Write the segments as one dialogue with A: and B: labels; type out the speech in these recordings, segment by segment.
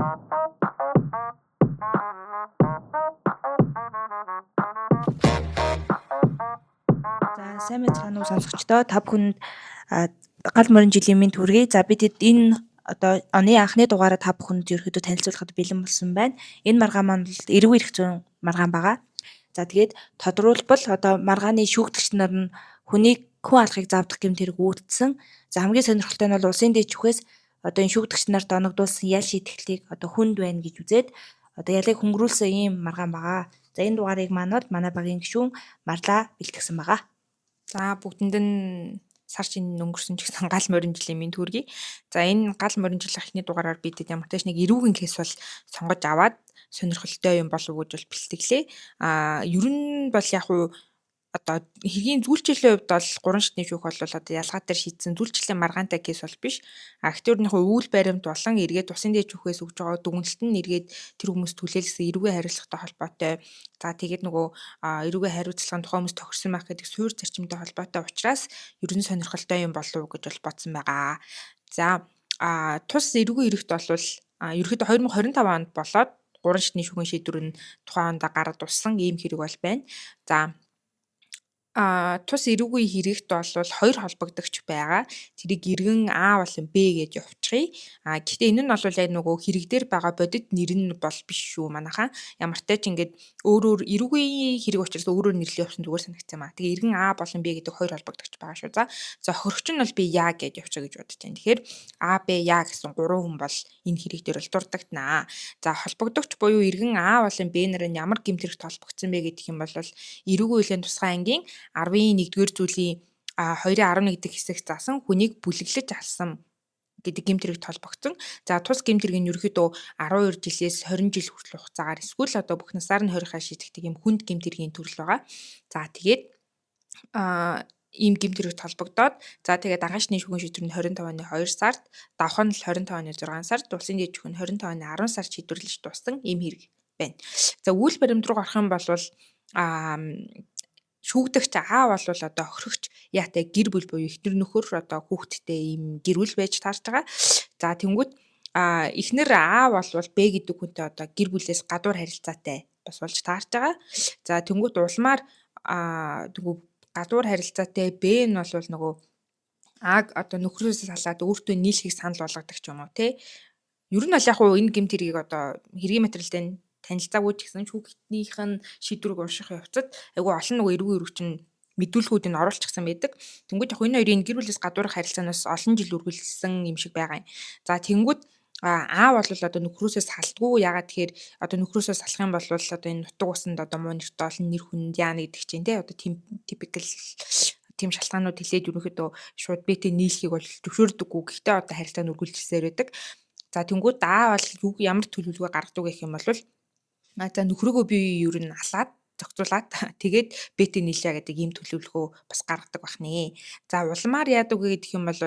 A: За сайн байцгаана уу сонсогчдоо та бүхэнд гал морин жилийн мэнд хүргэе. За бид энэ одоо оны анхны дугаараа та бүхэнд ерөөхдөө танилцуулахад бэлэн болсон байна. Энэ маргаан маань л эргүү ирэх зүйн маргаан байгаа. За тэгээд тодруулбал одоо маргааны шүүгдэгч нар нь хүнийг хүн алахыг завдах гэмт хэрэг үүдсэн. За хамгийн сонирхолтой нь бол улсын дэд шүүхээс одоо энэ шүүгдэгч нарт оногдуулсан ял шийтгэлийг одоо хүнд байна гэж үзээд одоо ялыг хөнгөрүүлсэн ийм маргаан байгаа. За энэ дугаарыг манай багийн гишүүн Марлаа бэлтгэсэн байгаа.
B: За бүгдэнд нь сар чинь өнгөрсөн ч гэсэн гал морин жилийн мэнд хүргэе. За энэ гал морин жилийн эхний дугаараар бид ямар ч нэг эрүүгийн кейс бол сонгож аваад сонирхолтой юм болов уу гэж бол бэлтгэлээ. Ер нь бол яг уу одоо хэргийн зүйлчлийн хувьд бол 3 шатны шүүх бол одоо ялгаа дээр шийдсэн зүйлчлийн маргаантай кейс бол биш. Активэрнийхөө үйл баримт болон эргээд тусын дэд шүүхээс өгж байгаа дүгнэлт нь эргээд тэр хүмүүс түлээлсэн эрүүгийн хариуцлагатай холбоотой. За тэгээд нөгөө эрүүгийн хариуцлагын тухай хүмүүс тохирсон байх гэдэг суурь зарчимтай холбоотой учраас ер нь сонирхолтой юм болов уу гэж бол бодсон байгаа. За тус эрүүгийн эрэгт бол ерөөхдөө 2025 онд болоод 3 шатны шүүхийн шийдвэр нь тухайн онд гараад туссан ийм хэрэг бол байна. За тус эрүүгийн хэрэгт бол 2 холбогдогч байгаа. Тэрийг иргэн А болон Б гэж явуулчихъя. Гэхдээ энэ нь бол яг нөгөө хэрэг дээр байгаа бодит нэр нь бол биш шүү манайхаа. Ямар ч тач ингээд өөрөөр эрүүгийн хэрэг учраас өөрөөр нэрлээ явуулсан зүгээр санагдсан маа. Тэгээ иргэн А болон Б гэдэг 2 холбогдогч байгаа шүү. За хөрөгч нь бол би яа гэж явуучих гэж бодож байна. Тэгэхээр А, Б, яа гэсэн 3 хүн бол энэ хэрэг дээр бол дурддагтнаа. За холбогдогч буюу иргэн А болон Б нар нь ямар гэмт хэрэгт холбогдсон бэ гэдэг юм бол эрүүгийн үеийн тусгай ангийн 11-р зүйлийн 2.11 дэх хэсэг заасан хүнийг бүлэглэж алсан гэдэг гэмт хэрэгт холбогдсон. За тус гэмт хэрэг нь ерөөхдөө 12 жилээс 20 жил хүртэл хугацаагаар эсвэл одоо бүх насаар нь хорихоо шийдэгдэг юм хүнд гэмт хэргийн төрөл байгаа. За тэгээд ийм гэмт хэрэгт холбогдоод за тэгээд агашны шүүхийн шийдвэр нь 25 оны 2 сард, давх нь 25 оны 6 сард, улсын дэд шүүх нь 25 оны 10 сард шийдвэрлэж дууссан ийм хэрэг байна. За үйл баримт руу гарах юм бол шүүгдэгч А бол одоо охирогч яатай гэр бүл буюу эхнэр нөхөр одоо хүүхэдтэй ийм гэр бүл байж таарч байгаа. За тэнгүүт эхнэр А бол Б гэдэг хүнтэй одоо гэр бүлээс гадуур харилцаатай бас болж таарч байгаа. За тэнгүүт улмаар гадуур харилцаатай Б нь бол нөгөө А одоо нөхрөөсөө салаад өөртөө нийлхийг санал болгодог ч юм уу тий. Ер нь бол яг уу энэ гэмт хэргийг одоо хэргийн материалтай танилцаагүй ч гэсэн шүүгтнийх нь шийдвэрийг унших явцад айгүй олон нөгөө эрүүгийн өргөч нь мэдүүлгүүдийг оруулчихсан байдаг. Тэнгүүд яг энэ хоёрын гэр бүлээс гадуурх харилцаанаас олон жил үргэлжилсэн юм шиг байгаа юм. За тэнгүүд А бол одоо нөхрөөсөө салдгүй ягаад тэгэхээр одоо нөхрөөсөө салах юм бол одоо энэ нутаг усанд одоо муу нэртэй олон нэр хүнд яана гэдэг чинь тий одоо типикал тийм шалтгаанууд хэлээд ерөнхийдөө шууд бэтэй нийлхийг бол зөвшөөрдөггүй. Гэхдээ одоо харилцаа нь үргэлжилсээр байдаг. За тэнгүүд А бол ямар төлөвлөгөө гаргадаг гэх юм бол за нөхрөөгөө би ер нь алаад зохицуулаад тэгээд бэтэй нийлээ гэдэг ийм төлөвлөгөө бас гаргадаг байх нэ. За улмаар яадаг гэх юм бол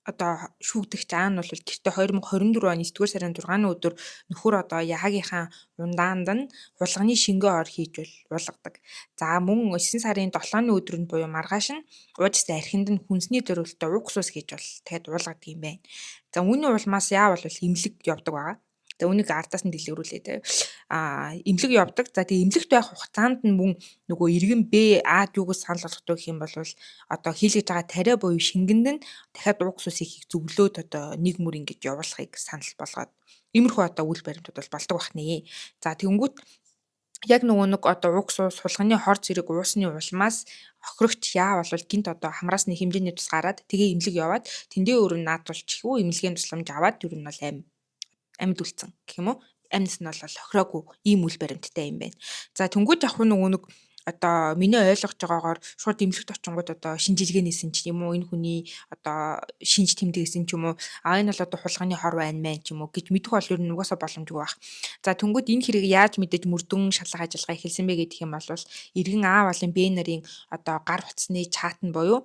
B: одоо шүүгдэгч А нь бол гэртээ 2024 оны 9-р сарын 6-ны өдөр нөхөр одоо яагийнхаа ундаанд нь хулганы шингээ ор хийж уулгадаг. За мөн 9 сарын 7-ны өдрөнд буюу маргааш нь уужстай архинд нь хүнсний зориултаа уг сус гэж бол тэгэхэд уулгадаг юм байна. За үүний улмаас яа бол имлэг явдаг байгаа. За үнийг ардаас нь дэлгэрүүлээ те. Имлэг явдаг. За тэгээ имлэгт байх хугацаанд нь мөн нөгөө иргэн Б Ад юугаас санал болгодог гэх юм бол одоо хийлгэж байгаа тариа буюу шингэнд нь дахиад уг сус ихийг зөвлөөд одоо нэг мөр ингэж явуулахыг санал болгоод иймэрхүү одоо үйл баримтууд бол болдог байх нэ. За тэнгүүт яг нөгөө нэг одоо уг сус хулганы хор зэрэг уусны улмаас охирогч яа бол гинт одоо хамраас нэг хэмжээний тус гараад тэгээ имлэг яваад тэндээ өөр нь наадулчихгүй имлэгийн тусламж аваад ер нь бол амьд үлдсэн гэх юм уу? Амьдс нь бол охироогүй ийм үйл баримттай юм байна. За тэнгууд яг нөгөө нэг одоо миний ойлгож байгаагаар шууд имлэгт очингууд одоо шинжилгээнийсэн ч юм уу энэ хүний одоо шинж тэмдэгсэн ч юм уу энэ бол одоо хулганы хор байна мэн ч юм уу гэж мэдэх бол ер нь угаасаа боломжгүй байх. За тэнгууд энэ хэрэг яаж мэдээж мөрдөн шалгах ажиллагаа эхэлсэн бэ гэдэг юм бол иргэн А болон Б нарын одоо гар утасны чат нь буюу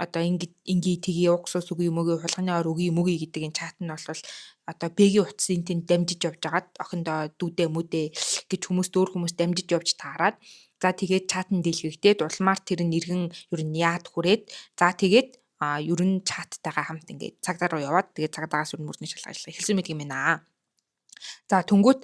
B: одоо ингээ тгий угсус үгүй юм уу хулганы ор үгүй юм уу гэдэг энэ чат нь бол одоо Б-ийн утсын тэнд дамжиж явж агаад охиндоо дүүдээ мүдээ гэж өөр хүмүүс дамжиж явж таарад за тэгээд чат нь дэлгэгдээд улмаар тэр нэргэн ер нь яад хүрээд за тэгээд ерөн чаттайгаа хамт ингээд цагдаа руу яваад тэгээд цагдаагаас ерөн мөрний шалгаж эхэлсэн мэт юм байна. За түнгүүт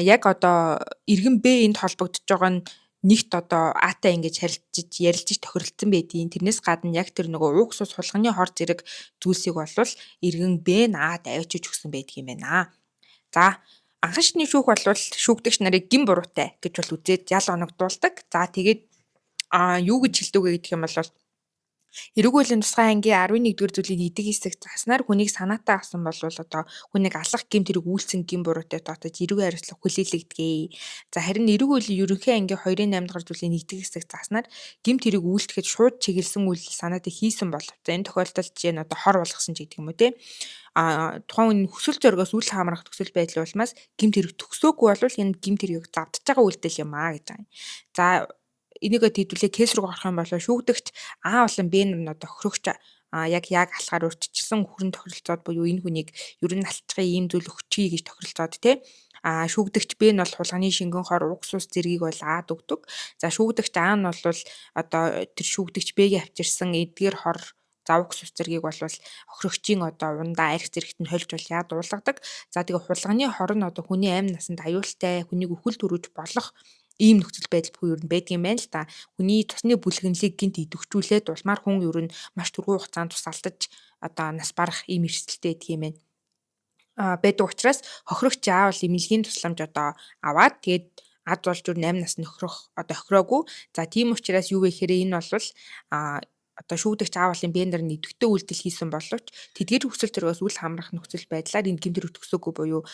B: яг одоо иргэн Б энд холбогдож байгаа нь нэгт одоо Атай ингэж харилцаж ярилцаж тохиролцсон байдгийн. Тэрнээс гадна яг тэр нөгөө уух сус хулганы хор зэрэг зүйлсийг болвол иргэн Б нь Ад авчиж өгсөн байдгийн байна. За анхан шатны шүүх болвол шүүгдэгч нарыг гин буруутай гэж бол үзээд ял оногдуулдаг. За тэгээд юу гэж хэлдэг вэ гэдэг юм бол Эрүүг үеийн тусгай ангийн 11-р зүйлийн эдэг хэсэг заснаар хүнийг санаатай авсан бол одоо хүнийг алах гэмт хэрэг үйлцэн гин буруутай тотож эрүүгийн хариуцлага хүлээлгдэг. За харин эрүүг үеийн ерөнхий ангийн 2-8 дахь зүйлийн эдэг хэсэг заснаар гэмт хэрэг үйлдэхэд шууд чиглэсэн үйлдэл санаатай хийсэн бол за энэ тохиолдолд чинь одоо хор болгосон ч гэдэг юм уу те. Тухайн хүсэл зоригоос үл хамаарах төсөл байдал улмаас гэмт хэрэг төгсөөгүй бол энэ гэмт хэргийг завдж байгаа үйлдэл юм гэж байгаа юм. За энийгээ хэдүүлээ кейс рүү гарах юм бол шүүгдэгч А болон Б нар нь одоо хөрөгч яг алхаар өөрчилсөн хүрэн тохиролцоод буюу энэ хүнийг ер нь алцчихын ийм зүйл өгчихье гэж тохиролцоод тий шүүгдэгч Б нь бол хулганы шингэн хор угс ус зэргийг бол Ад өгдөг. За шүүгдэгч А нь бол одоо тэр шүүгдэгч Б-ийг авчирсан эдгээр хор завх ус зэргийг бол хөрөгчийн одоо ундаа арх зэрэгт нь хольж бол яад уулгадаг. За тэгээ хулганы хор нь одоо хүний амь насанд аюултай хүнийг өхөл төрүүлж болох ийм нөхцөл байдал бүхэн ер нь байдаг юм байна л да. Хүний цусны бүлэгнэлийг гинт идэвхжүүлээд улмаар хүн ер нь маш түргэн хугацаанд тусалдаж одоо нас барах ийм эрсдэлтэй байдаг юм байна. Байдаг учраас хохирогч заавал эмнэлгийн тусламж одоо аваад тэгээд ад болж ер нь 8 нас нөхрөх одоо хохироогүй. За тийм учраас юу вэ гэхээр энэ бол одоо шүүгдэгч аавлын бендер нь идэвхтэй үйлдэл хийсэн боловч тэдгээр хүсэл төрөөс үл хамрах нөхцөл байдлаар энэ гэмтэр өтгсөөгүй буюу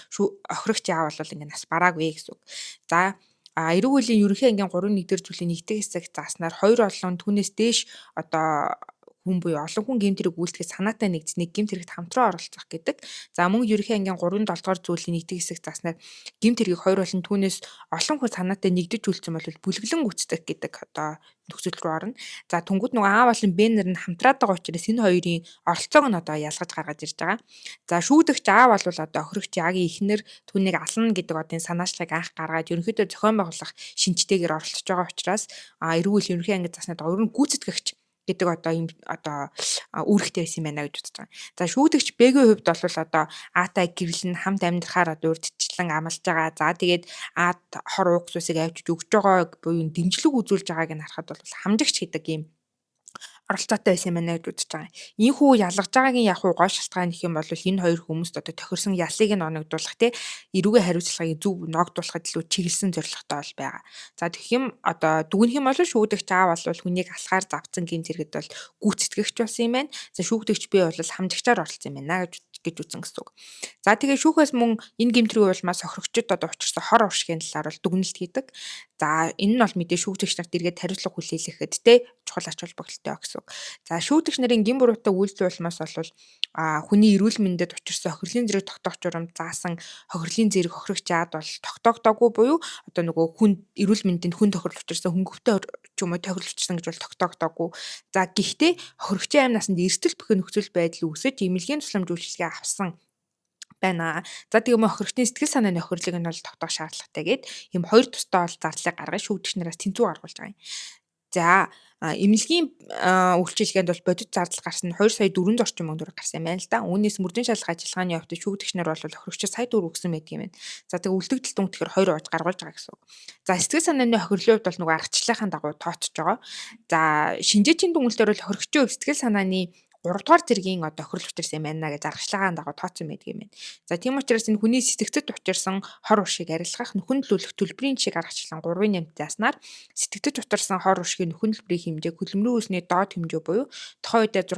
B: охирогч аав бол ингэ нас бараагүй гэсэн үг. За эрүүг үеийн ерөнхий ангийн 3-1-р зүйлийн нэгдэх хэсэг зааснаар 2 олон түүнээс дээш одоо хүн буюу олон хүн гэмт хэрэг үйлдэхэд санаатай нэг гэмт хэрэгт хамтран оролцох гэдэг. За мөн ерөнхий ангийн 3-7 зүйлийн нэгдэх хэсэг зааснаар гэмт хэргийг 2 болон түүнээс олон хүн санаатай нэгдэж үйлцсэн бол бүлэглэн гүйцэтгэх гэдэг одоо нөхцөл рүү орно. За түнгүүд нөгөө А болон Б нар нь хамтраад байгаа учраас энэ хоёрын оролцоог нь одоо ялгаж гаргаж ирж байгаа. За шүүдэгч А бол одоо охирогч Агийн эхнэр түүнийг ална гэдэг одоо энэ санаачлагыг анх гаргаад ерөнхийдөө зохион байгуулах шинжтэйгээр оролцож байгаа учраас эрүүг үеийн ерөнхий анги заснаад өрн гүйцэтгэгч гэдэг одоо ийм одоо үүрэгтэй байсан юм байна гэж бодож байгаа. За шүүдэгч Б-гийн хувьд бол одоо Атай гэрлэн хамт амьдрахаар одоо урьдчилан амлаж байгаа. За тэгээд Ад хор уух зүйлсийг авчиж өгч байгаа буюу дэмжлэг үзүүлж байгааг нь харахад бол хамжигч гэдэг ийм оролцоотой байсан юм байна гэж үзэж байгаа. Ийхүү ялгаж байгаагийн яг гол шалтгаан гэх юм бол энэ хоёр хүмүүст одоо тохирсон ялыг нь оногдуулах те эрүүгийн хариуцлагыг зөв ногдуулахад илүү чиглэсэн зорилготой бол байгаа. За тэгэх юм одоо дүгнэх юм бол шүүдэгч А бол хүнийг алхаар завцсан гин зэрэгт бол гүйцэтгэгч болсон юм байна. За шүүгдэгч Б бол хамжигчаар оролцсон юм байна гэж үзэн гэсэн үг. За тэгээ шүүхээс мөн энэ гэмтрийн улмаас охирогчдод одоо учирсан хор уршигын талаар бол дүгнэлт хийдэг. За энэ нь бол мэдээ шүүгдэгч нарт эргээд хариуцлага хүлээлгэхэд те чухал ач холбогдолтой гэсэн үг. За шүүдэгч нарын гин буруутай үйлдэл улмаас бол хүний эрүүл мэндэд учирсан хохирлын зэрэг тогтоох журам заасан хохирлын зэрэг хохирогч Ад бол тогтоогдоогүй буюу одоо нөгөө хүн эрүүл мэндэнд хүн тохирол учирсан хөнгөвтэй ч юм уу тохирол учирсан гэж бол тогтоогдоогүй. За гэхдээ хохирогчийн амь насанд эрсдэл бүхэн нөхцөл байдал үүсэж эмнэлгийн тусламж үйлчилгээ авсан байна. За тийм охирогчны сэтгэл санааны охирлыг нь бол тогтоох шаардлагатай гээд ийм хоёр тустай бол зарлалыг гаргаж шүүгдэгч нараас тэнцүү гаргуулж байгаа юм. За эмнэлгийн үйлчилгээнд бол бодит зардал гарсан 2 сая 400 орчим мөнгө төгрөг гарсан юм байна л да. Үүнээс мөрдийн шалгах ажиллагааны явдал шүүгдэгч нар бол охирогчид сая төгрөг өгсөн байдаг юм байна. За тэгээ үлдэгдэл дүнг тэгэхээр 2 ууж гаргуулж байгаа гэсэн үг. За сэтгэл санааны охирлын хувьд бол нөгөө аргачлалын дагуу тооцож байгаа. За шинжээчийн дүгнэлтээр бол охирогчийн хувьд сэтгэл санааны 3 дугаар зэргийн одоо охирол учирсан юм байна гэж аргачлалын дагуу тооцсон байдаг юм байна. За тийм учраас энэ хүний сэтгцэд учирсан хор уршиг арилгах нөхөн төлөвлөх төлбөрийн жишээг аргачлалан 3-8 заснаар сэтгцэд учирсан хор уршигийн нөхөн төлбөрийн хэмжээ хөдөлмөрийн үүсний доод хэмжээ буюу тухайн үедээ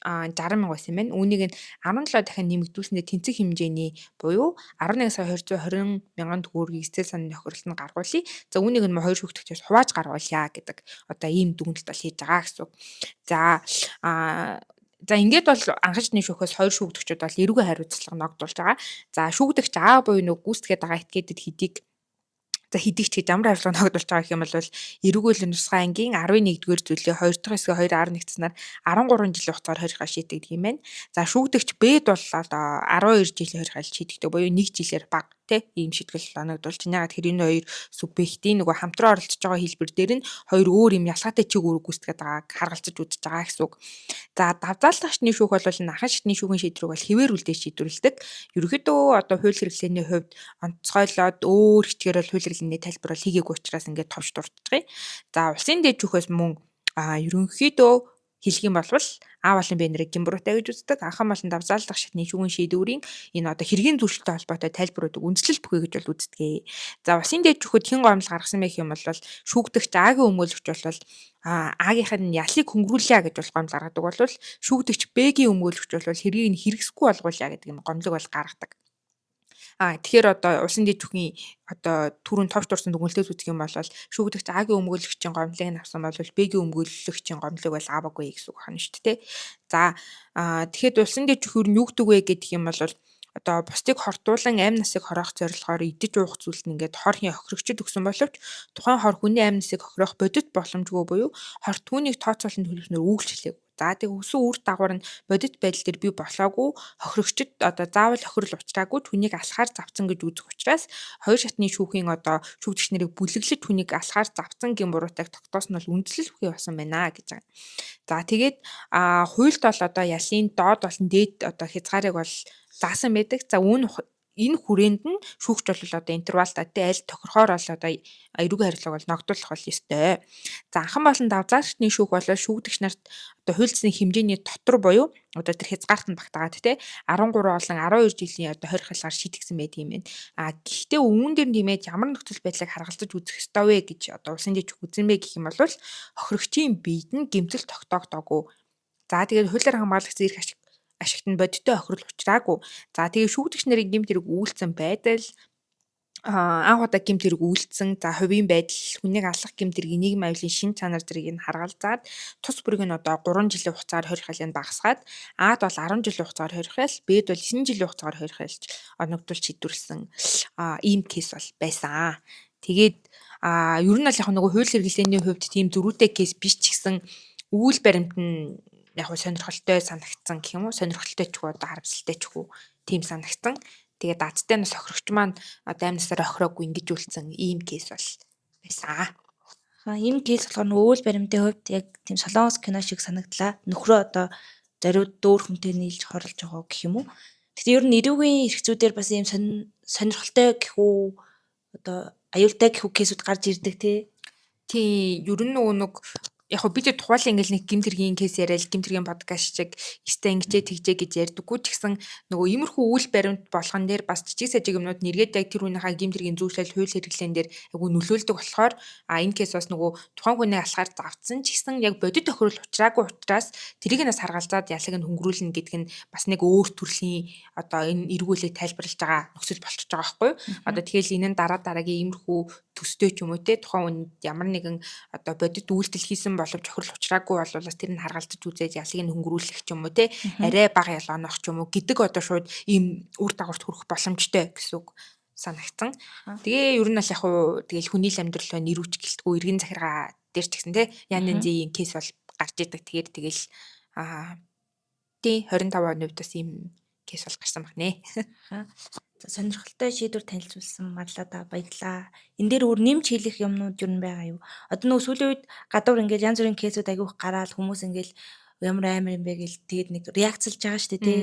B: 660 мянга байсан юм байна. Үүнийг нь 17 дахин нэмэгдүүлснээр тэнцэх хэмжээний буюу 11 сая 220 мянган төгрөгийг сэтгэл санааны охирлт нь гаргуулъя. За үүнийг нь хоёр шүүгдэгчээс хувааж гаргуулъя гэдэг одоо ийм дүгнэлт бол хийж байгаа гэсэн үг. За ингээд бол анхаачны шүүхээс хоёр шүүгдэгчид бол эрүүгийн хариуцлага ногдуулж байгаа. За шүүгдэгч А буюу нэг гүйцэтгээд байгаа этгээдэд хэдийгч гэж ямар хариуцлага ногдуулж байгаа гэх юм бол эрүүгийн үеийн тусгай ангийн 11-р зүйлийн 2 дахь хэсгийн 2.1 цаснаар 13 жилийн хугацаар хоригоо шийдэгдэх юм байна. За шүүгдэгч Б-д бол одоо 12 жилийн хоригоо шийдэгдэх буюу 1 жилээр бага Тэ ийм шийтгэл оногдуулж байна. Ягаад тэр энэ хоёр субъектийн нөгөө хамтран оролцож байгаа хэлбэр дээр нь хоёр өөр юм ялгаатай чиг үүрэг гүйцэтгэж байгааг харгалзаж үзэж байгаа гэсэн үг. За давзаалдах шатны шүүх бол анхан шатны шүүхийн шийдвэрийг бол хэвээр үлдээж шийдвэрлэдэг. Ерөнхийдөө одоо хууль хэрэглээний хувьд онцгойлоод өөр хичгээр бол хууль хэрэглээний тайлбар бол хийгээгүй учраас ингээд товч дуртдаг. За улсын дээд шүүхээс мөн ерөнхийдөө хэлэх юм бол А болон Б нарыг гимбуруутай гэж үздэг. Анхан болон давзаалдах шатны шүүхийн шийдвэрийн энэ одоо хэргийн зөрчилтэй холбоотой тайлбаруудыг үндэслэл бүхий гэж бол үздэг. За улсын дээд шүүхэд хэн гомдол гаргасан бэ гэх юм бол шүүгдэгч Агийн өмгөөлөгч бол Агийнх нь ялыг хөнгөрүүлье гэж бол гомдол гаргадаг бол шүүгдэгч Б-гийн өмгөөлөгч бол хэргийг нь хэрэгсэхгүй болгуулъя гэдэг юм гомдлог бол гаргадаг. Тэгэхээр одоо улсын дээд шүүхийн одоо түрүүн товч дурсан дүгнэлтээс үзэх юм бол шүүгдэгч Агийн өмгөөлөгчийн гомдлыг нь авсан бол Б-гийн өмгөөлөгчийн гомдлыг бол аваагүй гэсэн үг байна шүү дээ. За тэгэхэд улсын дээд шүүх нь юу гэдэг вэ гэдэг юм бол одоо бусдыг хортуулан амь насыг хороох зорилгоор идэж уух зүйлс нь ингээд хор хин охирогчд өгсөн боловч тухайн хор хүний амь насыг хохирох бодит боломжгүй буюу хорт түүнийг тооцоолсон төлөвснөр үүглчлээ. За тэг өссөн үр дагавар нь бодит байдал дээр бий болоогүй хохирогчд одоо заавал хохирол учраагүй түүнийг алхаар завцсан гэж үзэх учраас хоёр шатны шүүхийн одоо шүүгдэгч нарыг бүлэглэж түүнийг алхаар завцсан гэмбуруутайг тогтоосон нь бол үндэслэл бүхий болсон байна гэж байгаа. За тэгээд хуульд бол одоо ялын доод болон дээд одоо хязгаарыг бол заасан байдаг. За энэ хүрээнд нь шүүгч бол одоо интервалтай аль тохирохоор бол одоо эрүүгийн харилцааг бол ногдуулах бол ёстой. За анхан болон давзаалчны шүүх бол шүүгдэгч нарт одоо хууль ёсны хэмжээний дотор буюу одоо тэр хязгаарт нь багтаагаад те 13 болон 12 жилийн одоо хорих хязгаар шийтгсэн байдаг юм байна. Гэхдээ үүн дээр нэмээд ямар нөхцөл байдлыг харгалзаж үзэх ёстой вэ гэж одоо улсын дэд шүүх үзэн бэ гэх юм бол хохирогчийн биед нь гэмтэл тогтоогдоогүй. За тэгээд хуулиар хамгаалагч зэрэг ашигт нь бодиттой охирол учраагүй. За тэгээ шүүгдэгч нарын гэмт хэрэг үйлцэн байдал анх удаа гэмт хэрэг үйлцсэн за хувийн байдал хүнийг алах гэмт хэрэг нийгмийн аюулын шин чанар зэргийг нь харгалзаад тус бүрийг нь одоо 3 жилийн хугацаар хорих ялыг багасгаад Ад бол 10 жилийн хугацаар хорих ял Бд бол 9 жилийн хугацаар хорих ялж оногдуулж шийдвэрлсэн ийм кейс бол байсан. Тэгээд ер нь л яг нөгөө хууль хэрэглээний хувьд тийм зөрүүтэй кейс биш ч гэсэн үйл баримт нь яг сонирхолтой санагдсан гэх юм уу сонирхолтой ч гоо одоо харамсалтай ч гоо тийм санагдсан. Тэгээд дадтай нас охирогч маань одоо амь насаар охироогүй ингэж үлдсэн ийм кейс бол байсан.
A: Энэ кейс болохоор нөгөө үйл баримтын хувьд яг тийм солонгос кино шиг санагдлаа. Нөхрөө одоо зориуд дөөр хүнтэй нийлж хорлож байгаа гэх юм уу. Гэхдээ ер нь эрүүгийн эрхцүүдээр бас ийм сонирхолтой гэх үү одоо аюултай гэх үү кейсүүд гарч ирдэг
B: тий. Ер нь нөгөө нэг яг хөө бид тухайлан ингээл нэг гэмт хэргийн кейс яриад гэмт хэргийн подкаст шиг ихтэй ингэжээ тэгжээ гэж ярьдаггүй ч гэсэн нөгөө иймэрхүү үйл баримт болгон дээр бас жижиг сажиг юмнууд нэргээд яг тэр хүнийхээ гэмт хэргийн зүйшлэл хууль хэрэглэн дээр айгу нөлөөлдөг болохоор энэ кейс бас нөгөө тухайн хүний алхаар завцсан ч гэсэн яг бодит тохирол учраагүй учраас тэрийг нас харгалзаад ялыг нь хөнгөрүүлнэ гэдэг нь бас нэг өөр төрлийн одоо энэ эргүүлээ тайлбарлаж байгаа нөхцөл болчихж байгаа байхгүй юу. Одоо тэгэхээр энэ нь дараагийн иймэрхүү төстэй ч юм уу те тухайн хүнд ямар нэгэн одоо бодит үйлдэл хийсэн боловч хохирол учраагүй бол бас тэр нь харгалзаж үзээд ялыг нь хөнгөрүүлэх ч юм уу те арай бага ял оноох ч юм уу гэдэг одоо шууд ийм үр дагаварт хүрэх боломжтой гэсэн үг санагдсан. Тэгээ ер нь бол яг хуу тэгэл хүний л амьдрал нэр үч гэлтгүй эргэн захиргаа дээр ч гэсэн те ян янзын кейс бол гарч идэг. Тэгээд тэгэл тий 25% нь бас ийм кейс бол гарсан байна.
A: За сонирхолтой шийдвэр танилцуулсан марлаа баярлаа. Энэ дээр өөр нэмж хэлэх юмнууд юу байгаа юу? Одоо нөгөө сүүлийн үед гадуур ингээл янз бүрийн кейсүүд агиух гараад хүмүүс ингээл ямар амар юм бэ гэл тэгээд нэг реакцлж байгаа шүү дээ тий.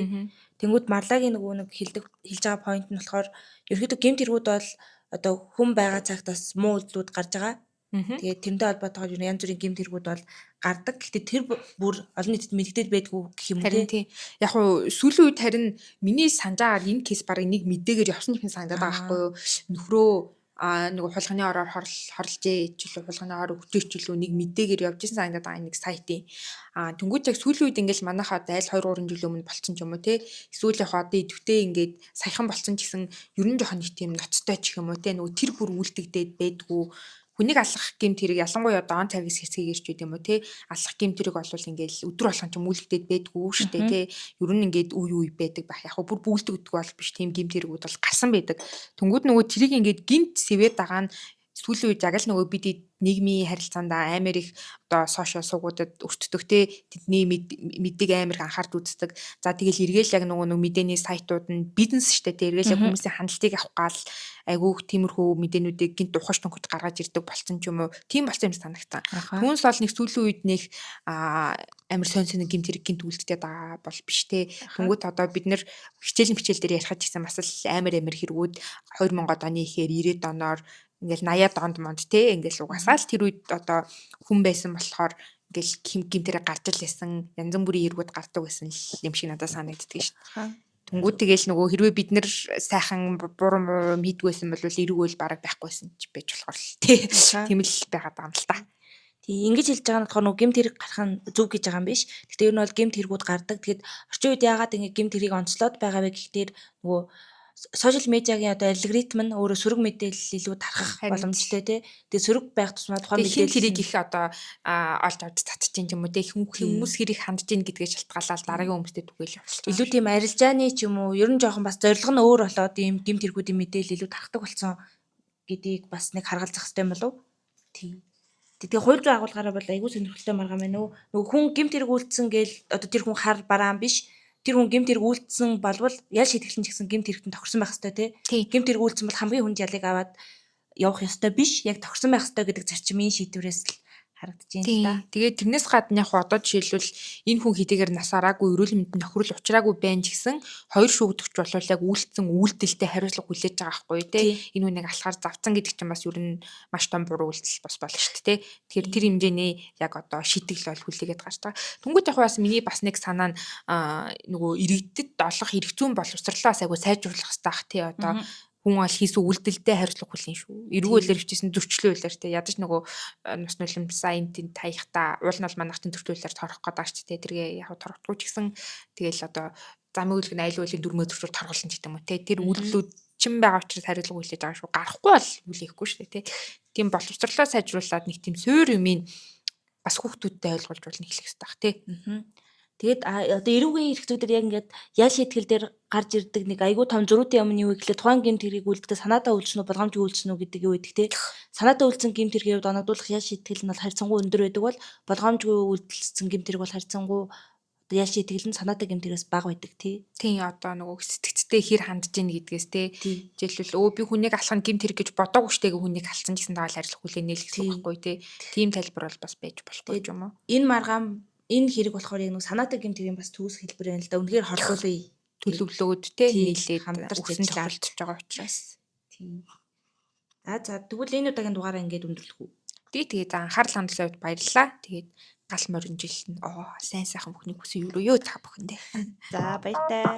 A: Тэнгүүд марлагийн нөгөө нэг хэлж байгаа point нь болохоор ерөөдөө гэмт хэрэгүүд бол одоо хүн байгаа цагт бас муу үйлдэлүүд гарч байгаа. Тэгээд тэрнтэй холбоотойгоор янз бүрийн гэмт хэрэгүүд бол гардаг. Гэхдээ тэр бүр олон нийтэд мэдэгдээд байдгүй гэх юм тий.
B: Яг хуу сүүлийн үед харин миний санджаагаар энэ кейс барыг нэг мэдээгээр явсан юм санагдаад байгаа байхгүй юу. Нөхрөө нөгөө хулганы ороор хорлжээ жилүү хулганы ор өгчөөч жилүү нэг мэдээгээр явж исэн санагдаад байгаа нэг сайтын. Тэнгүүт яг сүүлийн үед ингээл манайхаа айл 2 3 жил өмнө болчихсон ч юм уу те. Эсвэл яг одоо идэвхтэй ингээд саяхан болчихсон ч гэсэн ер нь жоохон нэг тийм ноцтой ч юм уу те. Нөгөө тэр бүр үлдэгдээд байдгүй. Хүнийг алах гэмт хэрэг ялангуяа одоо он цагаас хэсгийг ирч байд юм уу те алах гэмт хэрэг болвол ингээл өдөр болгон ч мүлэгдээд байдгүй шүү дээ те ер нь ингээд үе байдаг байх яг бүр бүгэлдэгддэг бол биш тийм гэмт хэрэгүүд бол гарсан байдаг. Тэнгүүд нөгөө тэрийг ингээд гинт сэвээд байгаа нь сүүлийн үед яг л нөгөө бид нийгмийн харилцаанд амар их одоо сошиал сувгуудад өртдөг те тэдний мэддэг амар их анхаард үздэг. За тэгэл эргээл яг нөгөө мэдээний сайтууд нь бизнес штэ те эргээл яг хүмүүсийн хандлтыг авах гал айгүйх тиймэрхүү мэдээнүүдийг гинт ухаж төнгөж гаргаж ирдэг болсон ч юм уу. Тийм болсон юм санагтаа. Түүнээс бол нэг сүүлийн үед нэг амар сонь гэмт хэрэг гинт үлддэг байгаа бол биш те. Тэнгүүт одоо бид нэр хичээл дээр ярих гэсэн бас л амар хэрэгүүд 2000 оны ихээр 90-ад оноор ингээл 80-ад онд монд те ингээл угасаал тэр үед одоо хүн байсан болохоор ингээл гимтэрэ гарч л байсан янз бүрийн эргүүд гардаг байсан юм шиг надад санагддаг шүү дээ. Тэнгүүд тэгэл нөгөө хэрвээ бид нэр сайхан буруу муу мэдгүйсэн бол эрг үйл бараг байхгүйсэн ч байж болохоор л те. Тийм л байгаад байгаа юм л та.
A: Тий ингэж хэлж байгаа нь болохоор нөгөө гэмт хэрэг гарах нь зөв гэж байгаа юм биш. Гэхдээ ер нь бол гэмт хэрэгүүд гардаг. Тэгэхэд орчин үед яагаад ингэ гэмт хэргийг онцлоод байгаа вэ гэхээр нөгөө сошиал медиагийн одоо алгоритм нь өөрөө сөрөг мэдээлэл илүү тархах боломжтой тий. Тэгээ сөрөг байх тусмаа тухайн
B: мэдээлэл хэрийг их одоо олж авч татчих юм уу тий. Хүмүүс хэрийг хандж ийн гэдгээ шалтгаалаад дараагийн хүмүүстэй түгээл явуулчих.
A: Илүү тийм арилжааны ч юм уу ер нь жоохон бас зорилго нь өөр болоод ийм гэмт хэрэгүүдийн мэдээлэл илүү тархдаг болсон гэдгийг бас нэг харгалзах хэрэгтэй юм болов. Тий. Тэгээ хууль зүйн агуулгаараа бол айгүй сонирхолтой маргаам байна уу. Нөгөө хүн гэмт хэрэг үйлдсэн гээл одоо тэр хүн хар бараан биш. Тэр хүн гэмт хэрэг үйлдсэн болвол ял шийтгэлэн ч гэсэн гэмт хэрэгтэн тохирсон байх ёстой тий. Гэмт хэрэг үйлдсэн бол хамгийн хүнд ялыг аваад явах ёстой биш. Яг тохирсон байх ёстой гэдэг зарчмын шийдвэрээс л харагдаж байна та.
B: Тэгээд тэрнээс гадна яг одоо жишээлбэл энэ хүн хэдийгээр нас араагүй эрүүл мэндийн тохирол учраагүй байна ч гэсэн хоёр шүүгдэгч болвол яг үйлдэлсэн үйлдэлтэй хариуцлага хүлээж байгаа байхгүй тий. Энэ хүнийг алхаар завцсан гэдэг чинь бас ер нь маш том буруу үйлдэл бас болно шүү дээ тий. Тэгэхээр тэр хэмжээний яг одоо шийтгэл бол хүлээгээд гарч байгаа. Түнгүүд яг бас миний бас нэг санаа нь нөгөө иргэдэд олох эрх зүйн боловсролоос айгу сайжруулах хэрэгтэй ах тий одоо хүн ол хийсэн үйлдэлтэй хариуцлага хүлээн шүү. Эргүүлэр хичээсэн зөрчлөөлөөр те ядаж нөгөө нус нулимсаа энэ таяхта уул нь бол манайхтын зөрчлөөлөөр торох гэдэг ч те тэргээ яг торгохгүй ч гэсэн тэгэл одоо замын үйлг нь айл уулын дөрмөө зөрчил торголно ч гэдэг юм уу те тэр үйлдэлүүд чин байгаа учраас хариуцлага хүлээж байгаа шүү. Гарахгүй бол хүлээхгүй шүү те. Тийм боловсрлоо сайжруулад нэг тийм суур юмыг бас хүүхдүүдтэй ойлгуулж болно хэлэх хэрэгтэй бах те.
A: Тэгээд одоо эрүүгийн эрх зүйдэр яг ингээд ял шийтгэл дээр гарч ирдэг нэг айгүй том зөрүүтэй юм нь юу гэхэлээ тухайн гэмт хэргийг үлдэхдээ санаатаа үйлчлэн үү болгоомжгүй үйлчлэн үү гэдэг юу гэдэг те. Санаатаа үйлдсэн гэмт хэргийг оногдуулах ял шийтгэл нь бол харьцангуй өндөр байдаг бол болгоомжгүй үйлдэлсэн гэмт хэрэг бол харьцангуй одоо ял шийтгэл нь санаатаа гэмт хэрэгээс бага байдаг тий.
B: Тийм одоо нөгөө сэтгцтэй хэр хандж ийн гэдгээс те. Жишээлбэл би хүнийг алах нь гэмт хэрэг гэж бодоогүй штэ хүнийг алсан гэсэн даавал хариуцлага хүлээнэ л гэсэн үг байхгүй те. Тийм тайлбар бол бас байж болохгүй юм уу?
A: Энэ маргаам энэ хэрэг болохоор яг нэг санаатай гэмт хэргийн бас төгс хэлбэр байна л да. Үнэхээр хорлуулъя.
B: Төлөвлөгөөд те нийлээд хамтарч ажиллаж байгаа учраас.
A: Тийм. За тэгвэл энэ удаагийн дугаараа ингээд өндөрлөх үү?
B: Тэгээд за анхаарал хандсан үед баярлалаа. Тэгээд гал морин жил нь сайн сайхан бүхний хүсэн юу та бүхэндээ.
A: За баяртай.